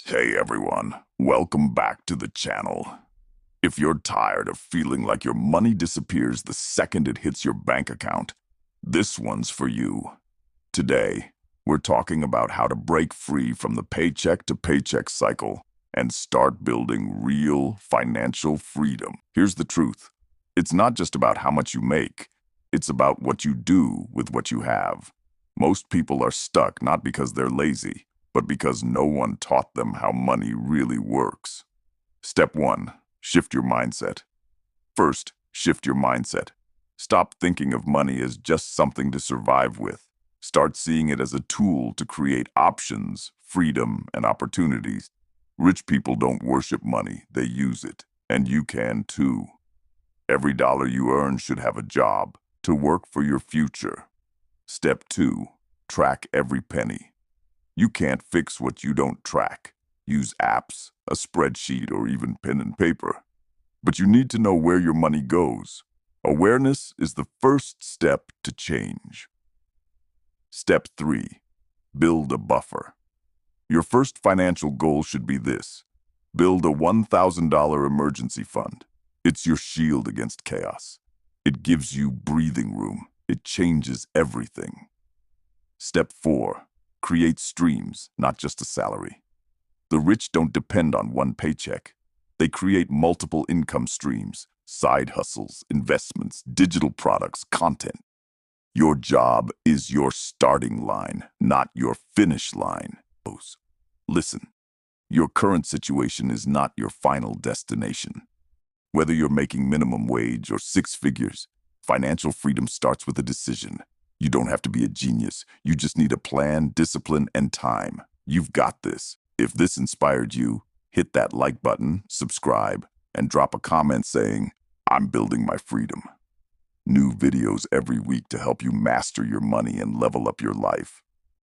Hey everyone, welcome back to the channel. If you're tired of feeling like your money disappears the second it hits your bank account, this one's for you. Today, we're talking about how to break free from the paycheck-to-paycheck cycle and start building real financial freedom. Here's the truth. It's not just about how much you make. It's about what you do with what you have. Most people are stuck not because they're lazy, but because no one taught them how money really works. Step 1. Shift your mindset. First, shift your mindset. Stop thinking of money as just something to survive with. Start seeing it as a tool to create options, freedom, and opportunities. Rich people don't worship money, they use it. And you can too. Every dollar you earn should have a job, to work for your future. Step 2. Track every penny. You can't fix what you don't track. Use apps, a spreadsheet, or even pen and paper. But you need to know where your money goes. Awareness is the first step to change. Step 3. Build a buffer. Your first financial goal should be this. Build a $1,000 emergency fund. It's your shield against chaos. It gives you breathing room. It changes everything. Step 4. Create streams, not just a salary. The rich don't depend on one paycheck. They create multiple income streams, side hustles, investments, digital products, content. Your job is your starting line, not your finish line. Listen, your current situation is not your final destination. Whether you're making minimum wage or six figures, financial freedom starts with a decision. You don't have to be a genius. You just need a plan, discipline, and time. You've got this. If this inspired you, hit that like button, subscribe, and drop a comment saying, "I'm building my freedom." New videos every week to help you master your money and level up your life.